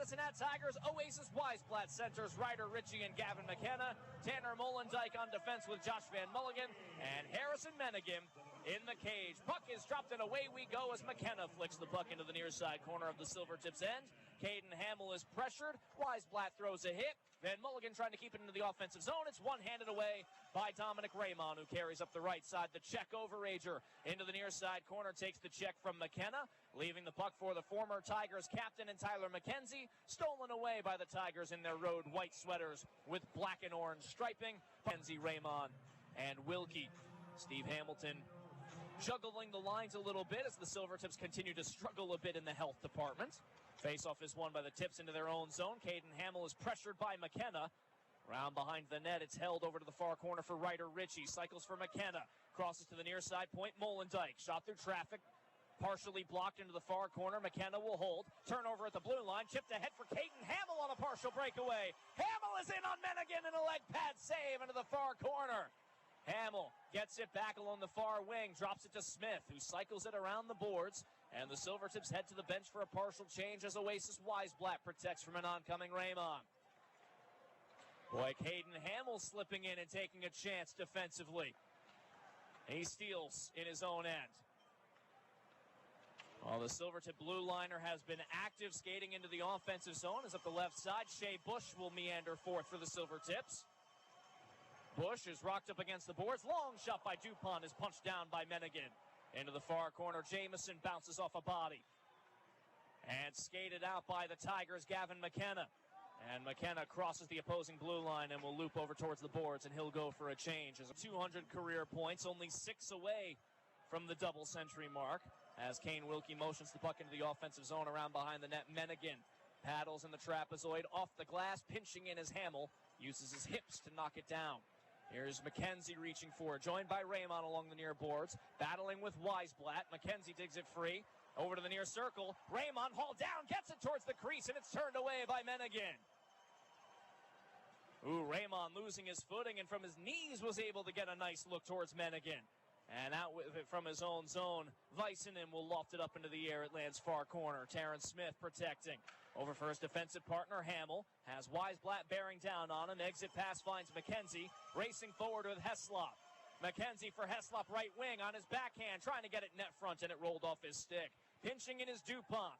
Medicine Hat Tigers, Oasis Weisblatt centers Ryder Ritchie and Gavin McKenna. Tanner Molendijk on defense with Josh Van Mulligan. And Harrison Menegim in the cage. Puck is dropped and away we go as McKenna flicks the puck into the near side corner of the Silvertips end. Caden Hamill is pressured. Weisblatt throws a hit. Van Mulligan trying to keep it into the offensive zone. It's one-handed away by Dominic Raymond, who carries up the right side. The check overager into the near side corner takes the check from McKenna, leaving the puck for the former Tigers captain and Tyler McKenzie. Stolen away by the Tigers in their road white sweaters with black and orange striping. McKenzie, Raymond, and Wilkie. Steve Hamilton juggling the lines a little bit as the Silvertips continue to struggle a bit in the health department. Faceoff is won by the Tips into their own zone. Caden Hamill is pressured by McKenna. Round behind the net, it's held over to the far corner for Ryder Ritchie. Cycles for McKenna. Crosses to the near side point. Molendijk shot through traffic. Partially blocked into the far corner. McKenna will hold. Turnover at the blue line. Chipped ahead for Caden Hamill on a partial breakaway. Hamill is in on Menegin and a leg pad save into the far corner. Hamill gets it back along the far wing, drops it to Smith, who cycles it around the boards, and the Silvertips head to the bench for a partial change as Oasis Weisblatt protects from an oncoming Raymond. Boy, Caden Hamill slipping in and taking a chance defensively. He steals in his own end. Well, the Silvertip blue liner has been active skating into the offensive zone. Is up the left side. Shea Bush will meander forth for the Silvertips. Bush is rocked up against the boards. Long shot by DuPont is punched down by Menegin. Into the far corner, Jamison bounces off a body. And skated out by the Tigers, Gavin McKenna. And McKenna crosses the opposing blue line and will loop over towards the boards, and he'll go for a change. As 200 career points, only 6 away from the double century mark. As Kane Wilkie motions the puck into the offensive zone around behind the net, Menegin paddles in the trapezoid off the glass, pinching in his Hamill, uses his hips to knock it down. Here's McKenzie reaching for it, joined by Raymond along the near boards, battling with Weisblatt. McKenzie digs it free, over to the near circle. Raymond hauled down, gets it towards the crease, and it's turned away by Menegin. Ooh, Raymond losing his footing, and from his knees was able to get a nice look towards Menegin. And out with it from his own zone, Weissenen will loft it up into the air. It lands far corner. Terrence Smith protecting. Over for his defensive partner, Hamill. Has Weisblatt bearing down on him. Exit pass finds McKenzie. Racing forward with Heslop. McKenzie for Heslop, right wing on his backhand. Trying to get it net front, and it rolled off his stick. Pinching in his DuPont.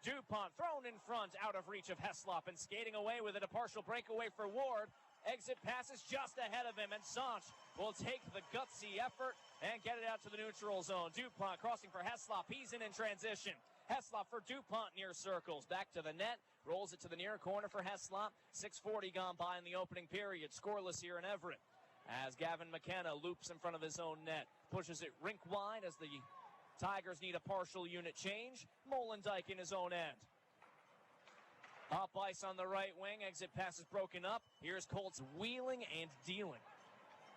DuPont thrown in front, out of reach of Heslop, and skating away with it. A partial breakaway for Ward. Exit passes just ahead of him, and Sanch will take the gutsy effort and get it out to the neutral zone. DuPont crossing for Heslop. He's in transition. Heslop for DuPont near circles. Back to the net. Rolls it to the near corner for Heslop. 6:40 gone by in the opening period. Scoreless here in Everett. As Gavin McKenna loops in front of his own net. Pushes it rink wide as the Tigers need a partial unit change. Molendijk in his own end. Up ice on the right wing. Exit pass is broken up. Here's Colts wheeling and dealing.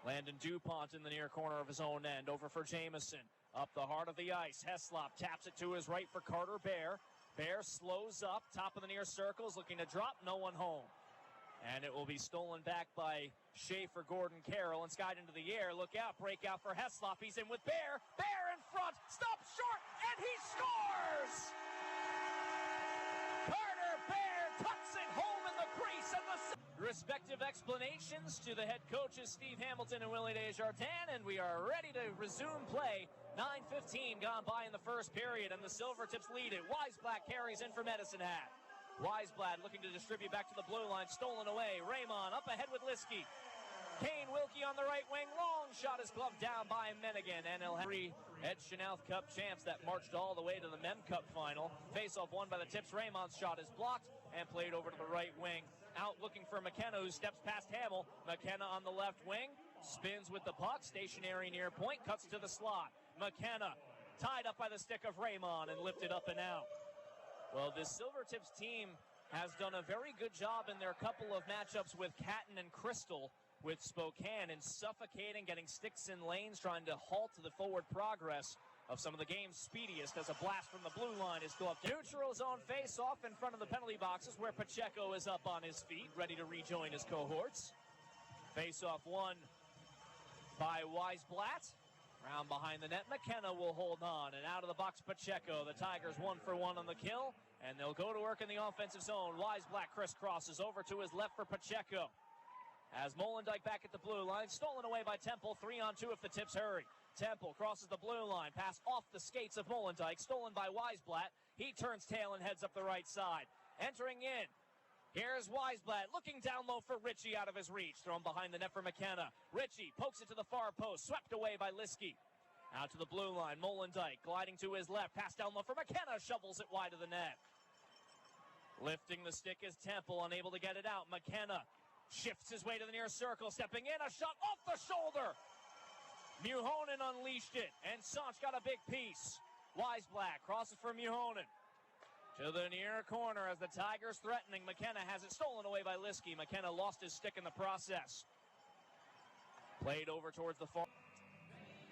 Landon DuPont in the near corner of his own end. Over for Jamison. Up the heart of the ice. Heslop taps it to his right for Carter Bear. Bear slows up. Top of the near circles. Looking to drop. No one home. And it will be stolen back by Schaefer, Gordon Carroll, and skied into the air. Look out. Breakout for Heslop. He's in with Bear. Bear in front. Stopped short. And he scores! Carter Bear tucks it home in the crease. And the respective explanations to the head coaches Steve Hamilton and Willie Desjardins, and we are ready to resume play. 9:15 gone by in the first period, and the Silvertips lead it. Weisblatt carries in for Medicine Hat. Weisblatt looking to distribute back to the blue line, stolen away. Raymond up ahead with Liskey. Kane Wilkie on the right wing, long shot is gloved down by Menegin, and he'll have 3 Ed Chenoweth Cup champs that marched all the way to the Mem Cup final. Face-off won by the Tips. Raymond's shot is blocked and played over to the right wing. Out looking for McKenna, who steps past Hamill. McKenna on the left wing, spins with the puck, stationary near point, cuts to the slot. McKenna tied up by the stick of Raymond and lifted up and out. Well, this Silvertips team has done a very good job in their couple of matchups with Catton and Crystal with Spokane in suffocating, getting sticks in lanes, trying to halt the forward progress of some of the game's speediest as a blast from the blue line is gloved. Neutral zone face-off in front of the penalty boxes where Pacheco is up on his feet, ready to rejoin his cohorts. Face-off won by Weisblatt. Round behind the net, McKenna will hold on, and out of the box, Pacheco. The Tigers 1 for 1 on the kill, and they'll go to work in the offensive zone. Weisblatt crisscrosses over to his left for Pacheco. As Molendijk back at the blue line, stolen away by Temple, 3-on-2 if the Tips hurry. Temple crosses the blue line, pass off the skates of Molendijk, stolen by Weisblatt. He turns tail and heads up the right side. Entering in, here's Weisblatt, looking down low for Ritchie out of his reach. Thrown behind the net for McKenna. Ritchie pokes it to the far post, swept away by Liskey. Out to the blue line, Molendijk gliding to his left, pass down low for McKenna, shovels it wide of the net. Lifting the stick is Temple, unable to get it out. McKenna shifts his way to the near circle, stepping in, a shot off the shoulder. Muhonen unleashed it, and Sanch got a big piece. Weisblatt crosses for Muhonen. To the near corner as the Tigers threatening. McKenna has it stolen away by Liskey. McKenna lost his stick in the process. Played over towards the far.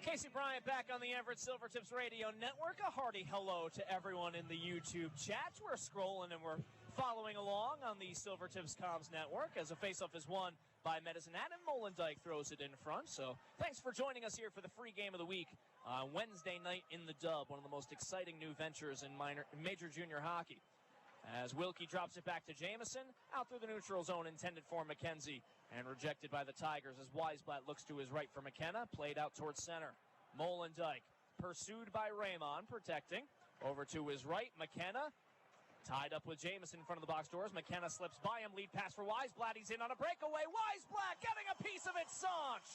Casey Bryant back on the Everett Silvertips Radio Network. A hearty hello to everyone in the YouTube chat. We're scrolling and we're following along on the Silvertips Comms Network as a faceoff is won by Medicine Hat, and Molendijk throws it in front. So thanks for joining us here for the free game of the week. Wednesday night in the Dub, one of the most exciting new ventures in Major Junior Hockey. As Wilkie drops it back to Jamieson, out through the neutral zone intended for McKenzie, and rejected by the Tigers as Weisblatt looks to his right for McKenna, played out towards center. Molendijk pursued by Raymond, protecting. Over to his right, McKenna tied up with Jamieson in front of the box doors. McKenna slips by him, lead pass for Weisblatt. He's in on a breakaway. Weisblatt getting a piece of it, Sanch!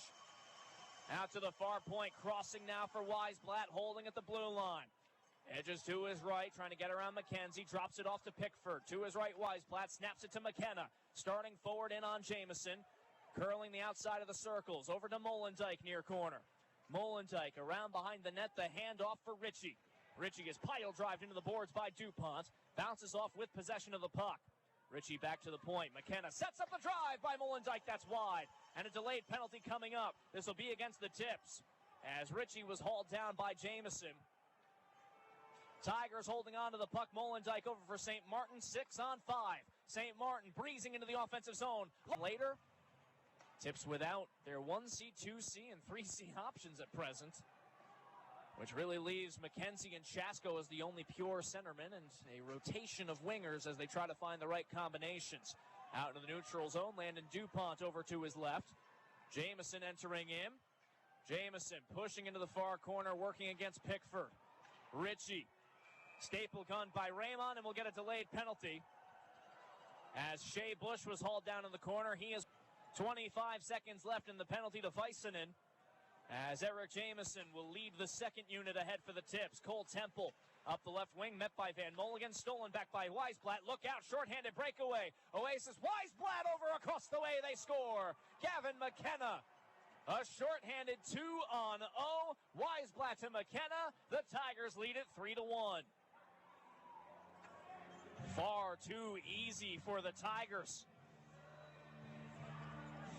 Out to the far point, crossing now for Weisblatt, holding at the blue line. Edges to his right, trying to get around McKenzie, drops it off to Pickford. To his right, Weisblatt snaps it to McKenna. Starting forward in on Jamieson, curling the outside of the circles. Over to Molendijk near corner. Molendijk around behind the net, the handoff for Ritchie. Ritchie is pile drived into the boards by DuPont. Bounces off with possession of the puck. Ritchie back to the point. McKenna sets up the drive by Molendijk. That's wide. And a delayed penalty coming up. This will be against the Tips, as Ritchie was hauled down by Jamieson. Tigers holding on to the puck. Molendijk over for St. Martin. 6-on-5. St. Martin breezing into the offensive zone. Later, Tips without their 1C, 2C, and 3C options at present, which really leaves McKenzie and Chasko as the only pure centermen, and a rotation of wingers as they try to find the right combinations. Out in the neutral zone, Landon DuPont over to his left. Jamieson entering in. Jamieson pushing into the far corner, working against Pickford. Ritchie, staple gun by Raymond, and will get a delayed penalty. As Shea Bush was hauled down in the corner, he has 25 seconds left in the penalty to Väisänen. As Eric Jamieson will lead the second unit ahead for the Tips. Cole Temple up the left wing, met by Van Mulligan, stolen back by Weisblatt. Look out, shorthanded breakaway. Oasis, Weisblatt over across the way, they score. Gavin McKenna, a shorthanded 2-on-0. Weisblatt to McKenna. The Tigers lead it 3-1. Far too easy for the Tigers.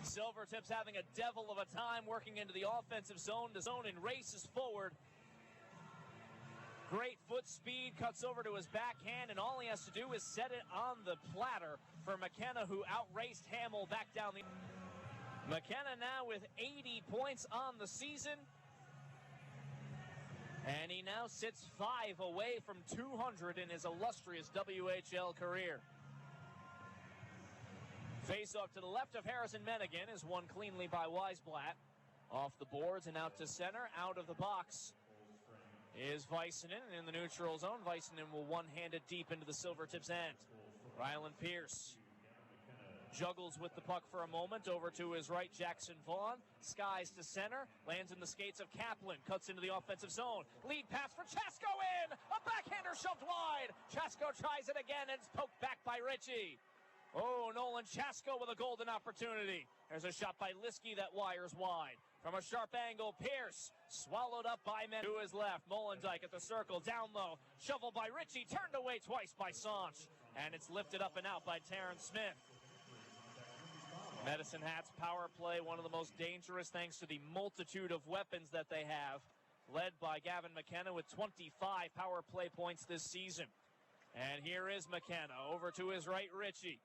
Silvertips having a devil of a time working into the offensive zone. The zone and races forward. Great foot speed, cuts over to his backhand, and all he has to do is set it on the platter for McKenna, who outraced Hamill back down the... McKenna now with 80 points on the season. And he now sits 5 away from 200 in his illustrious WHL career. Face-off to the left of Harrison Mennigan is won cleanly by Weisblatt. Off the boards and out to center. Out of the box is Väisänen. In the neutral zone, Väisänen will one-handed deep into the Silvertips end. Rylan Pierce juggles with the puck for a moment. Over to his right, Jackson Vaughn. Skies to center. Lands in the skates of Kaplan. Cuts into the offensive zone. Lead pass for Chasko in! A backhander shoved wide! Chasko tries it again, and it's poked back by Ritchie. Oh, Nolan Chasko with a golden opportunity. There's a shot by Liskey that wires wide. From a sharp angle, Pierce swallowed up by men to his left. Molendijk at the circle, down low. Shoveled by Ritchie, turned away twice by Sanch. And it's lifted up and out by Terrence Smith. Medicine Hat's power play, one of the most dangerous thanks to the multitude of weapons that they have. Led by Gavin McKenna with 25 power play points this season. And here is McKenna over to his right, Ritchie.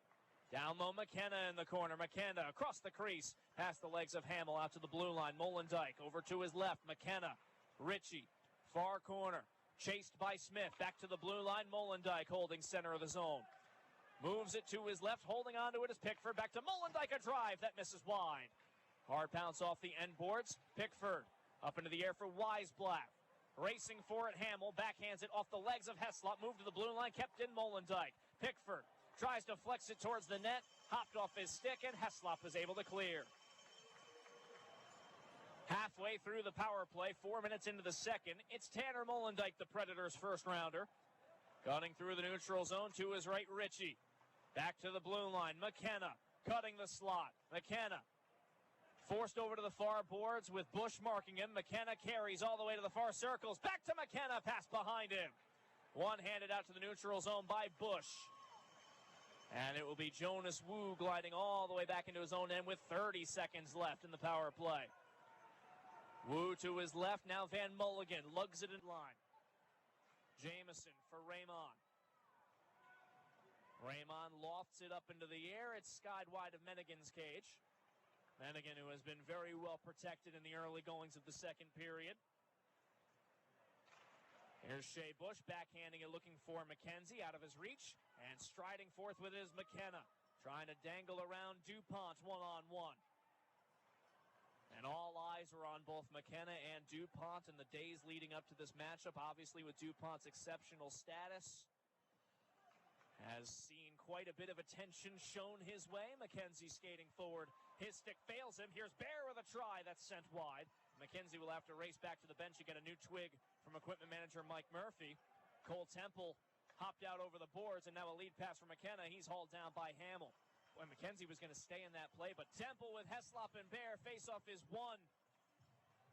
Down low, McKenna in the corner. McKenna across the crease, past the legs of Hamill, out to the blue line. Molendijk over to his left. McKenna, Ritchie, far corner, chased by Smith. Back to the blue line. Molendijk holding center of the zone. Moves it to his left, holding on to it is Pickford. Back to Molendijk, a drive that misses wide. Hard pounce off the end boards. Pickford up into the air for Weisblatt. Racing for it, Hamill backhands it off the legs of Heslop. Moved to the blue line, kept in Molendijk. Pickford tries to flex it towards the net, hopped off his stick, and Heslop is able to clear. Halfway through the power play, 4 minutes into the second, it's Tanner Molendijk, the Predators' first rounder. Cutting through the neutral zone to his right, Ritchie. Back to the blue line, McKenna cutting the slot. McKenna forced over to the far boards with Bush marking him. McKenna carries all the way to the far circles. Back to McKenna, pass behind him. One-handed out to the neutral zone by Bush. And it will be Jonas Wu gliding all the way back into his own end with 30 seconds left in the power play. Wu to his left, now Van Mulligan lugs it in line. Jameson for Raymond. Raymond lofts it up into the air. It's skied wide of Mennigan's cage. Mennigan, who has been very well protected in the early goings of the second period. Here's Shea Bush backhanding it, looking for McKenzie out of his reach. And striding forth with it is McKenna, trying to dangle around DuPont one-on-one. And all eyes are on both McKenna and DuPont in the days leading up to this matchup. Obviously, with DuPont's exceptional status, has seen quite a bit of attention shown his way. McKenzie skating forward. His stick fails him. Here's Bear with a try that's sent wide. McKenzie will have to race back to the bench and get a new twig from equipment manager Mike Murphy. Cole Temple hopped out over the boards, and now a lead pass for McKenna. He's hauled down by Hamill. Boy, McKenzie was going to stay in that play, but Temple with Heslop and Bear. Face-off is won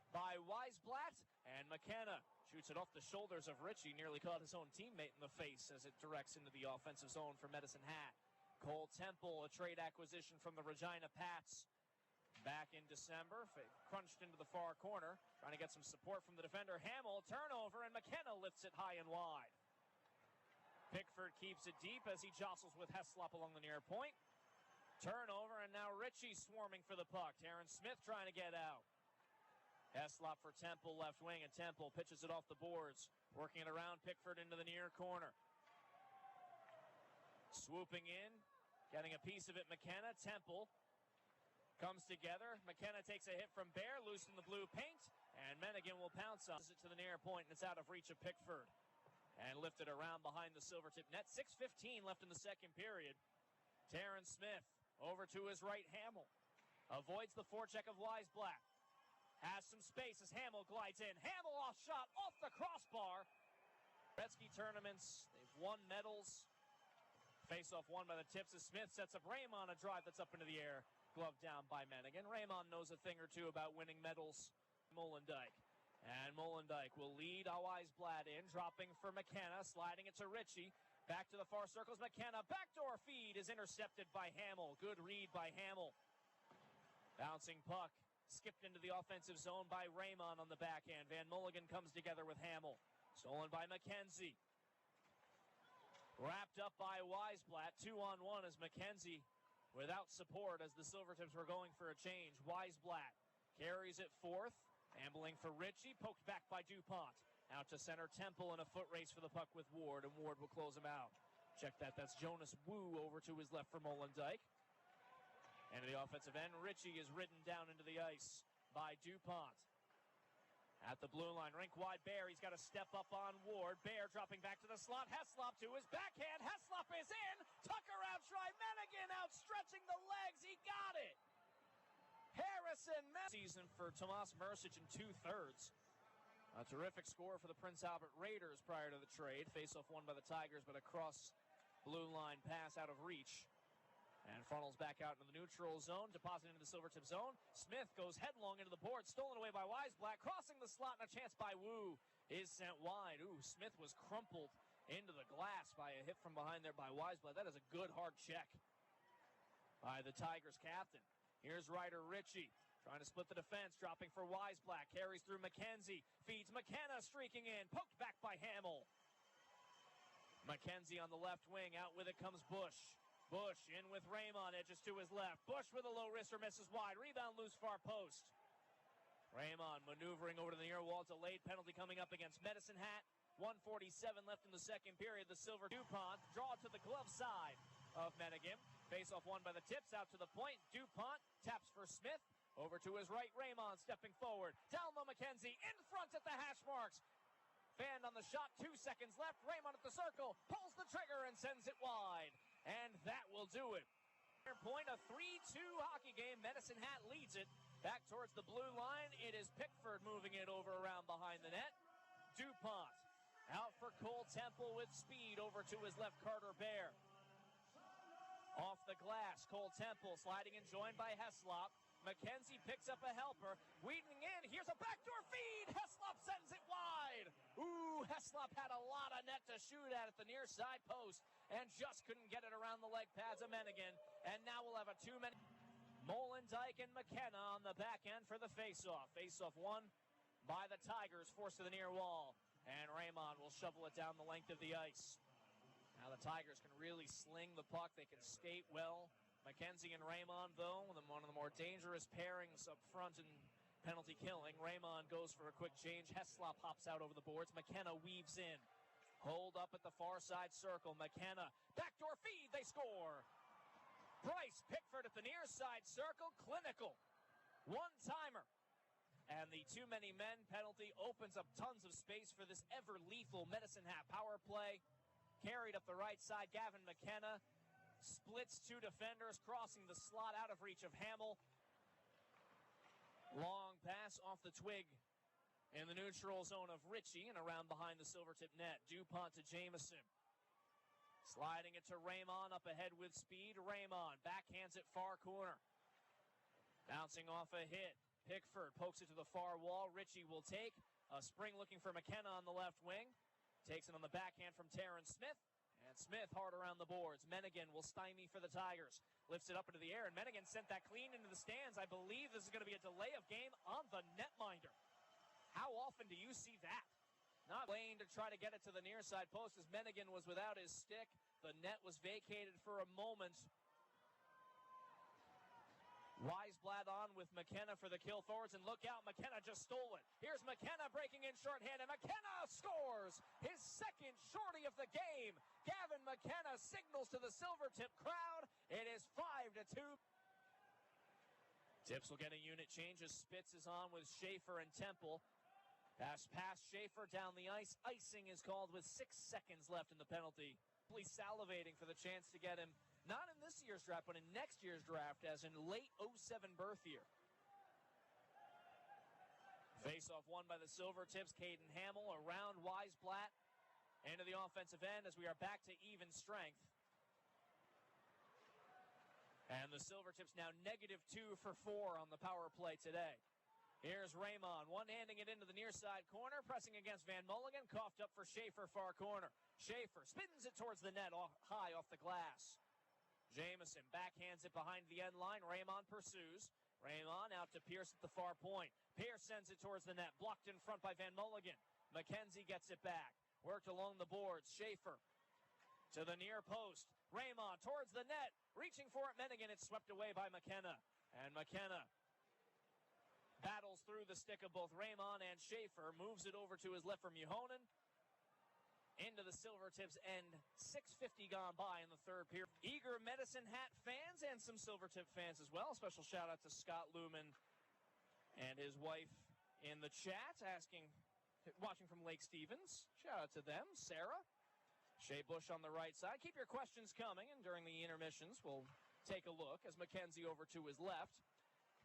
by Weisblatt, and McKenna shoots it off the shoulders of Ritchie. Nearly caught his own teammate in the face as it directs into the offensive zone for Medicine Hat. Cole Temple, a trade acquisition from the Regina Pats back in December, crunched into the far corner, trying to get some support from the defender. Hamill, turnover, and McKenna lifts it high and wide. Pickford keeps it deep as he jostles with Heslop along the near point. Turnover, and now Ritchie swarming for the puck. Terrence Smith trying to get out. Heslop for Temple, left wing, and Temple pitches it off the boards, working it around Pickford into the near corner. Swooping in, getting a piece of it, McKenna. Temple comes together. McKenna takes a hit from Bear, loose in the blue paint, and Mennigan will pounce on it to the near point, and it's out of reach of Pickford. And lifted around behind the Silvertip net. 6:15 left in the second period. Terrence Smith over to his right, Hamill. Avoids the forecheck of Weisblatt. Has some space as Hamill glides in. Hamill off shot, off the crossbar. Gretzky tournaments, they've won medals. Face-off won by the Tips as Smith sets up Raymond, a drive that's up into the air. Gloved down by Mennigan. Raymond knows a thing or two about winning medals. Molendijk. And Molendijk will lead Weisblatt in, dropping for McKenna, sliding it to Ritchie. Back to the far circles, McKenna. Backdoor feed is intercepted by Hamill. Good read by Hamill. Bouncing puck. Skipped into the offensive zone by Raymond on the backhand. Van Mulligan comes together with Hamill. Stolen by McKenzie. Wrapped up by Weisblatt. 2-on-1 as McKenzie without support as the Silvertips were going for a change. Weisblatt carries it forth. Ambling for Ritchie. Poked back by DuPont. Out to center, Temple in a foot race for the puck with Ward, and Ward will close him out. Check that. That's Jonas Wu over to his left for Molendijk. And to the offensive end, Ritchie is ridden down into the ice by DuPont. At the blue line, rink-wide Bear. He's got to step up on Ward. Bear dropping back to the slot. Heslop to his backhand. Heslop is in. Tucker out try. Mennigan outstretching the legs. He got it. Harrison season for Tomas Mercic in 2/3. A terrific score for the Prince Albert Raiders prior to the trade. Face-off won by the Tigers, but a cross blue line pass out of reach. And funnels back out into the neutral zone, depositing into the Silvertip zone. Smith goes headlong into the board, stolen away by Weisblatt. Crossing the slot, and a chance by Wu is sent wide. Ooh, Smith was crumpled into the glass by a hit from behind there by Weisblatt. That is a good hard check by the Tigers captain. Here's Ryder Ritchie trying to split the defense, dropping for Weisblatt. Carries through McKenzie, feeds McKenna, streaking in, poked back by Hamill. McKenzie on the left wing, out with it comes Bush. Bush in with Raymond, edges to his left. Bush with a low wrister, misses wide. Rebound loose, far post. Raymond maneuvering over to the near wall. Delayed penalty coming up against Medicine Hat. 1:47 left in the second period. The Silver DuPont draw to the glove side of Menegim. Face-off won by the Tips, out to the point. DuPont taps for Smith. Over to his right, Raymond stepping forward. Down low, McKenzie in front at the hash marks. Fanned on the shot, 2 seconds left. Raymond at the circle, pulls the trigger and sends it wide. And that will do it. Point, a 3-2 hockey game. Medicine Hat leads it. Back towards the blue line, it is Pickford moving it over around behind the net. DuPont out for Cole Temple with speed over to his left, Carter Bear. Off the glass, Cole Temple sliding and joined by Heslop. McKenzie picks up a helper. Weeding in, here's a backdoor feed. Heslop sends it wide. Ooh, Heslop had a lot of net to shoot at the near side post and just couldn't get it around the leg pads of Menegin. And now we'll have a 2-minute. Molendijk and McKenna on the back end for the faceoff. Faceoff won by the Tigers, forced to the near wall. And Raymond will shovel it down the length of the ice. Now the Tigers can really sling the puck. They can skate well. McKenzie and Raymond, though, one of the more dangerous pairings up front in penalty killing. Raymond goes for a quick change. Heslop hops out over the boards. McKenna weaves in. Hold up at the far side circle. McKenna, backdoor feed, they score. Bryce Pickford at the near side circle, clinical. One-timer. And the too many men penalty opens up tons of space for this ever-lethal Medicine Hat power play. Carried up the right side, Gavin McKenna splits 2 defenders, crossing the slot out of reach of Hamill. Long pass off the twig in the neutral zone of Ritchie and around behind the Silvertip net. DuPont to Jameson. Sliding it to Raymond up ahead with speed. Raymond backhands it far corner. Bouncing off a hit. Pickford pokes it to the far wall. Ritchie will take a spring looking for McKenna on the left wing. Takes it on the backhand from Terrence Smith. And Smith hard around the boards. Menegin will stymie for the Tigers. Lifts it up into the air, and Menegin sent that clean into the stands. I believe this is going to be a delay of game on the netminder. How often do you see that? Not lane to try to get it to the near side post as Menegin was without his stick. The net was vacated for a moment. Weisblad on with McKenna for the kill forwards, and look out, McKenna just stole it. Here's McKenna breaking in shorthand, and McKenna scores his second shorty of the game. Gavin McKenna signals to the Silvertip crowd. It is 5-2. Tips will get a unit change as Spitz is on with Schaefer and Temple. Pass past Schaefer down the ice. Icing is called with 6 seconds left in the penalty. Salivating for the chance to get him, not in this year's draft, but in next year's draft, as in late 07 birth year. Face-off won by the Silvertips. Caden Hamill around Weisblatt into the offensive end as we are back to even strength. And the Silvertips now -2 for 4 on the power play today. Here's Raymond, one-handing it into the near side corner, pressing against Van Mulligan, coughed up for Schaefer, far corner. Schaefer spins it towards the net, high off the glass. Jameson backhands it behind the end line. Raymond pursues. Raymond out to Pierce at the far point. Pierce sends it towards the net, blocked in front by Van Mulligan. McKenzie gets it back. Worked along the boards. Schaefer to the near post. Raymond towards the net, reaching for it. Menegin, it's swept away by McKenna. And McKenna battles through the stick of both Raymond and Schaefer, moves it over to his left from Uhonen. Into the Silvertips end. 6:50 gone by in the third period. Eager Medicine Hat fans and some Silvertip fans as well. Special shout out to Scott Lumen and his wife in the chat, watching from Lake Stevens. Shout out to them. Sarah. Shea Bush on the right side. Keep your questions coming, and during the intermissions, we'll take a look as McKenzie over to his left.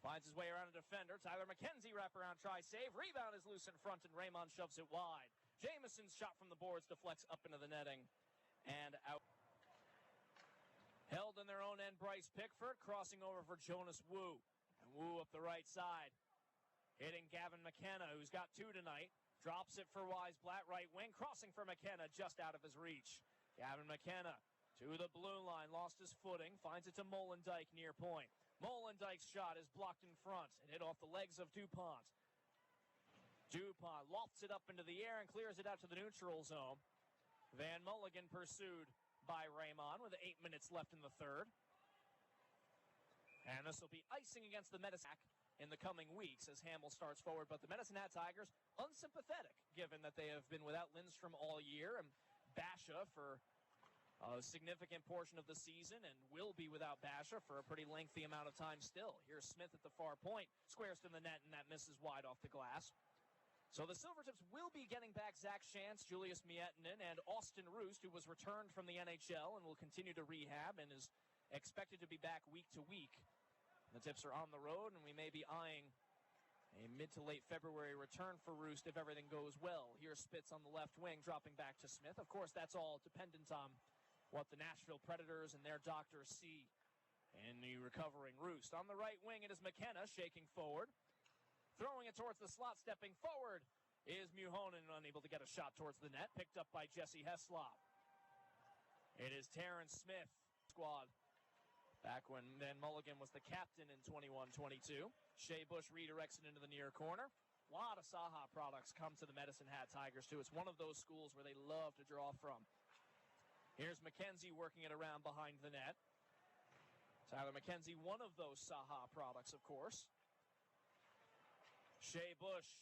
Finds his way around a defender. Tyler McKenzie wraparound try save. Rebound is loose in front, and Raymond shoves it wide. Jameson's shot from the boards deflects up into the netting and out. Held in their own end, Bryce Pickford crossing over for Jonas Wu. And Wu up the right side. Hitting Gavin McKenna, who's got 2 tonight. Drops it for Weisblatt, right wing. Crossing for McKenna, just out of his reach. Gavin McKenna to the blue line. Lost his footing. Finds it to Molendijk near point. Molendijk's shot is blocked in front and hit off the legs of DuPont. DuPont lofts it up into the air and clears it out to the neutral zone. Van Mulligan pursued by Raymond with 8 minutes left in the third. And this will be icing against the Medicine in the coming weeks as Hamill starts forward. But the Medicine Hat Tigers, unsympathetic, given that they have been without Lindstrom all year and Basha for a significant portion of the season and will be without Basha for a pretty lengthy amount of time still. Here's Smith at the far point, squares to the net, and that misses wide off the glass. So the Silvertips will be getting back Zach Shantz, Julius Miettinen, and Austin Roost, who was returned from the NHL and will continue to rehab and is expected to be back week to week. The Tips are on the road, and we may be eyeing a mid to late February return for Roost if everything goes well. Here's Spitz on the left wing, dropping back to Smith. Of course, that's all dependent on what the Nashville Predators and their doctors see in the recovering Roost. On the right wing, it is McKenna shaking forward. Throwing it towards the slot, stepping forward is Muhonen, unable to get a shot towards the net. Picked up by Jesse Heslop. It is Terrence Smith squad. Back when then Mulligan was the captain in 21-22. Shea Bush redirects it into the near corner. A lot of Saha products come to the Medicine Hat Tigers, too. It's one of those schools where they love to draw from. Here's McKenzie working it around behind the net. Tyler McKenzie, one of those Saha products, of course. Shea Bush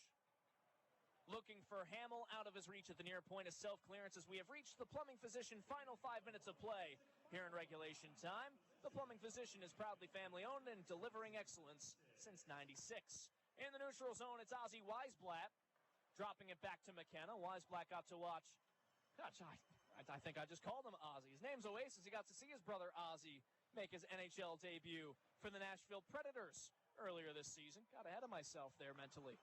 looking for Hamill out of his reach at the near point of self-clearance as we have reached the Plumbing Physician final 5 minutes of play here in regulation time. The Plumbing Physician is proudly family-owned and delivering excellence since '96. In the neutral zone, it's Ozzie Weisblatt dropping it back to McKenna. Weisblatt got to watch. Gosh, I think I just called him Ozzie. His name's Oasis. He got to see his brother Ozzie make his NHL debut for the Nashville Predators earlier this season. Got ahead of myself there mentally.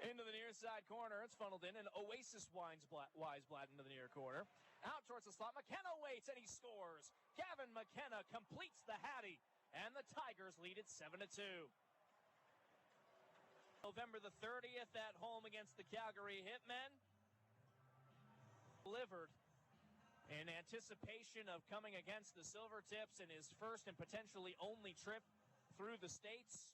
Into the near side corner, it's funneled in, and Oasis Weisblatt into the near corner. Out towards the slot, McKenna waits, and he scores. Gavin McKenna completes the Hattie, and the Tigers lead it 7-2. November the 30th at home against the Calgary Hitmen. Delivered in anticipation of coming against the Silvertips in his first and potentially only trip through the States.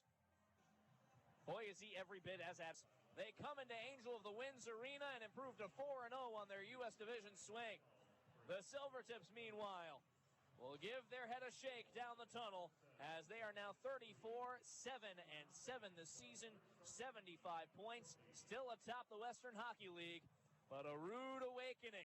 Boy, is he every bit as abs. They come into Angel of the Winds Arena and improve to 4-0 on their U.S. Division swing. The Silvertips, meanwhile, will give their head a shake down the tunnel as they are now 34-7-7 this season, 75 points, still atop the Western Hockey League, but a rude awakening.